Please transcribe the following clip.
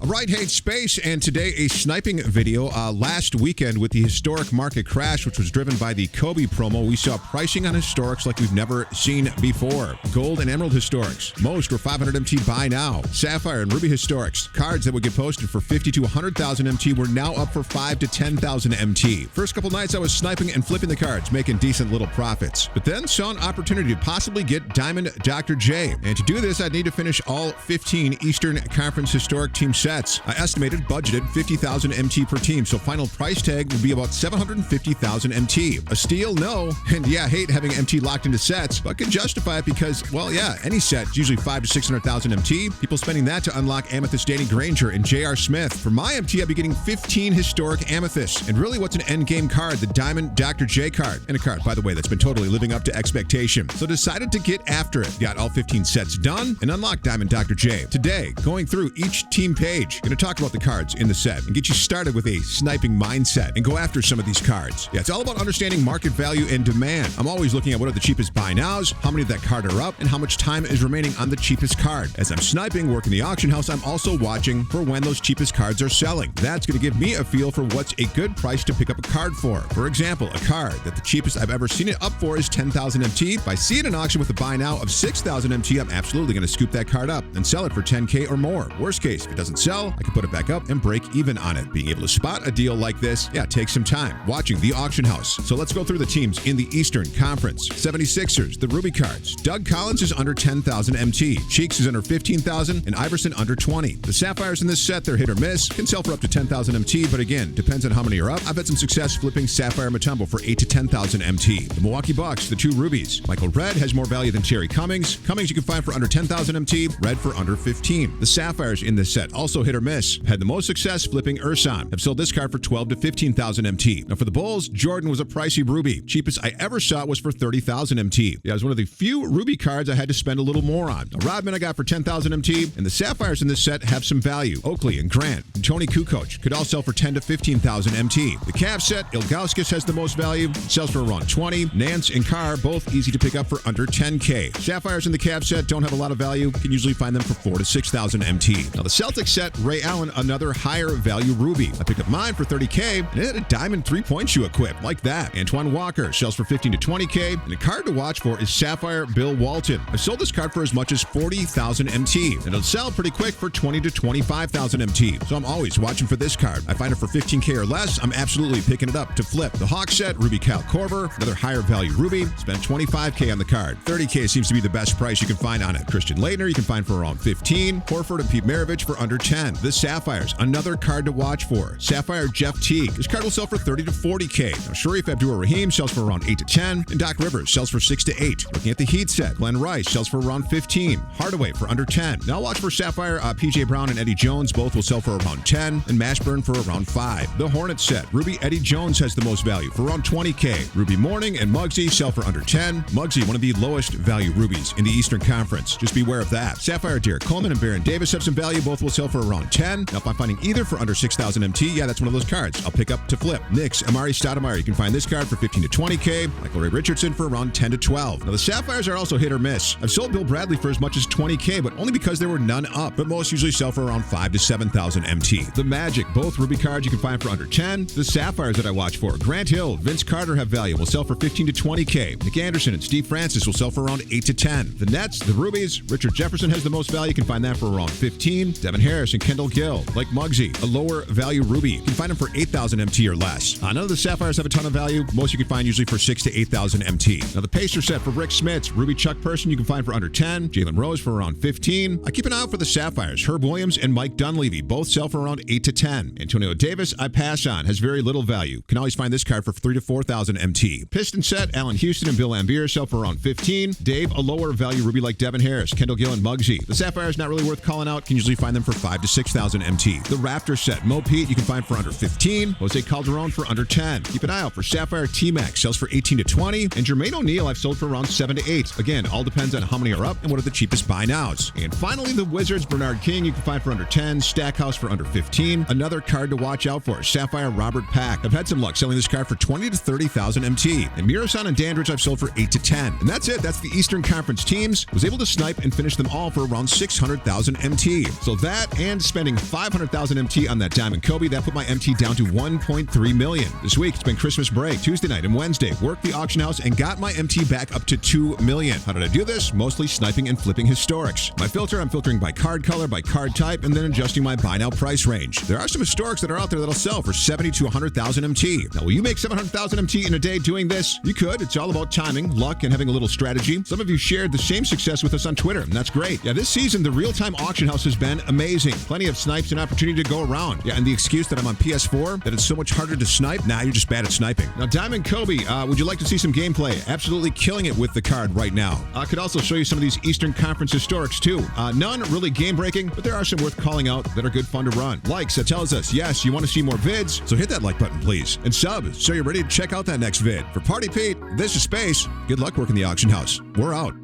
All right, hey, it's Space, and today a sniping video. Last weekend with the historic market crash, which was driven by the Kobe promo, we saw pricing on historics like we've never seen before. Gold and Emerald historics. Most were 500 MT buy now. Sapphire and Ruby historics. Cards that would get posted for 50 to 100,000 MT were now up for 5 to 10,000 MT. First couple nights I was sniping and flipping the cards, making decent little profits. But then saw an opportunity to possibly get Diamond Dr. J. And to do this, I'd need to finish all 15 Eastern Conference historic team sets. I estimated budgeted 50,000 MT per team, so final price tag would be about 750,000 MT. A steal? No. And yeah, I hate having MT locked into sets, but can justify it because, well, yeah, any set is usually 5 to 600,000 MT. People spending that to unlock Amethyst Danny Granger and J.R. Smith. For my MT, I'd be getting 15 historic Amethysts. And really, what's an endgame card? The Diamond Dr. J card. And a card, by the way, that's been totally living up to expectation. So decided to get after it. Got all 15 sets done and unlocked Diamond Dr. J. Today, going through each team page, going to talk about the cards in the set and get you started with a sniping mindset and go after some of these cards. Yeah, it's all about understanding market value and demand. I'm always looking at what are the cheapest buy nows, how many of that card are up, and how much time is remaining on the cheapest card. As I'm sniping, working the auction house, I'm also watching for when those cheapest cards are selling. That's going to give me a feel for what's a good price to pick up a card for. For example, a card that the cheapest I've ever seen it up for is 10,000 MT. If I see it in auction with a buy now of 6,000 MT, I'm absolutely going to scoop that card up and sell it for 10K or more. Worst case, if it doesn't sell, I can put it back up and break even on it. Being able to spot a deal like this, yeah, takes some time. Watching the auction house. So let's go through the teams in the Eastern Conference. 76ers, the Ruby cards. Doug Collins is under 10,000 MT. Cheeks is under 15,000 and Iverson under 20. The Sapphires in this set, they're hit or miss. Can sell for up to 10,000 MT, but again, depends on how many are up. I've had some success flipping Sapphire Mutombo for 8 to 10,000 MT. The Milwaukee Bucks, the two Rubies. Michael Red has more value than Terry Cummings. Cummings you can find for under 10,000 MT. Red for under 15. The Sapphires in this set, also hit or miss. Had the most success flipping Ursan. Have sold this card for 12 to 15,000 MT. Now for the Bulls, Jordan was a pricey Ruby. Cheapest I ever saw was for 30,000 MT. Yeah, it was one of the few Ruby cards I had to spend a little more on. Now, Rodman I got for 10,000 MT, and the Sapphires in this set have some value. Oakley and Grant and Tony Kukoc could all sell for 10 to 15,000 MT. The Cavs set, Ilgauskas has the most value. It sells for around 20. Nance and Carr both easy to pick up for under 10K. Sapphires in the Cavs set don't have a lot of value. Can usually find them for 4 to 6,000 MT. Now the Celtics set, Ray Allen, another higher value Ruby. I picked up mine for 30K and it had a diamond 3-point shoe equipped like that. Antoine Walker sells for 15 to 20K, and a card to watch for is Sapphire Bill Walton. I sold this card for as much as 40,000 MT, and it'll sell pretty quick for 20 to 25,000 MT. So I'm always watching for this card. I find it for 15K or less, I'm absolutely picking it up to flip. The Hawk set, Ruby Kyle Korver, another higher value Ruby. Spent 25K on the card. 30K seems to be the best price you can find on it. Christian Leitner you can find for around 15. Horford and Pete Maravich for under 10. The Sapphires, another card to watch for. Sapphire Jeff Teague. This card will sell for 30 to 40K. Now, Sharif Abdur-Rahim sells for around 8 to 10, and Doc Rivers sells for 6 to 8. Looking at the Heat set, Glenn Rice sells for around 15. Hardaway for under 10. Now watch for Sapphire, PJ Brown and Eddie Jones. Both will sell for around 10, and Mashburn for around 5. The Hornet set, Ruby Eddie Jones has the most value for around 20K. Ruby Morning and Muggsy sell for under 10. Muggsy, one of the lowest value Rubies in the Eastern Conference. Just beware of that. Sapphire Derek Coleman and Baron Davis have some value. Both will sell for around 10. Now if I'm finding either for under 6,000 MT, yeah, that's one of those cards I'll pick up to flip. Knicks, Amari Stoudemire, you can find this card for 15 to 20K. Michael Ray Richardson for around 10 to 12. Now the Sapphires are also hit or miss. I've sold Bill Bradley for as much as 20K, but only because there were none up. But most usually sell for around 5 to 7,000 MT. The Magic, both Ruby cards you can find for under 10. The Sapphires that I watch for, Grant Hill, Vince Carter have value, will sell for 15 to 20K. Nick Anderson and Steve Francis will sell for around 8 to 10. The Nets, the Rubies, Richard Jefferson has the most value, you can find that for around 15. Devin Harris and Kendall Gill, like Muggsy, a lower value Ruby, you can find them for 8,000 MT or less. None of the Sapphires have a ton of value. Most you can find usually for 6 to 8,000 MT. Now the Pacer set for Rick Smits, Ruby Chuck Person you can find for under 10. Jalen Rose for around 15. I keep an eye out for the Sapphires. Herb Williams and Mike Dunleavy both sell for around 8 to 10. Antonio Davis, I pass on, has very little value. Can always find this card for 3 to 4,000 MT. Piston set, Allen Houston and Bill Lambier sell for around 15. Dave, a lower value Ruby like Devin Harris, Kendall Gill and Muggsy. The Sapphires not really worth calling out. Can usually find them for 5 to 6,000 MT. The Raptor set, Mo Pete you can find for under 15. Jose Calderon for under 10. Keep an eye out for Sapphire T-Max, sells for 18 to 20. And Jermaine O'Neal I've sold for around 7 to 8. Again, all depends on how many are up and what are the cheapest buy nows. And finally, the Wizards, Bernard King you can find for under 10. Stackhouse for under 15. Another card to watch out for, Sapphire Robert Pack. I've had some luck selling this card for 20 to 30,000 MT. And Mirasan and Dandridge I've sold for 8 to 10. And that's it. That's the Eastern Conference teams. Was able to snipe and finish them all for around 600,000 MT. So that and and spending 500,000 MT on that Diamond Kobe. That put my MT down to 1.3 million. This week, it's been Christmas break, Tuesday night and Wednesday. Worked the auction house and got my MT back up to 2 million. How did I do this? Mostly sniping and flipping historics. My filter, I'm filtering by card color, by card type, and then adjusting my buy now price range. There are some historics that are out there that'll sell for 70 to 100,000 MT. Now, will you make 700,000 MT in a day doing this? You could. It's all about timing, luck, and having a little strategy. Some of you shared the same success with us on Twitter, and that's great. Yeah, this season, the real-time auction house has been amazing. Plenty of snipes and opportunity to go around. Yeah, and the excuse that I'm on PS4, that it's so much harder to snipe, nah, you're just bad at sniping. Now, Diamond Kobe, would you like to see some gameplay? Absolutely killing it with the card right now. I could also show you some of these Eastern Conference historics, too. None really game-breaking, but there are some worth calling out that are good fun to run. Likes, that tells us, yes, you want to see more vids, so hit that like button, please. And sub, so you're ready to check out that next vid. For Party Pete, this is Space. Good luck working the auction house. We're out.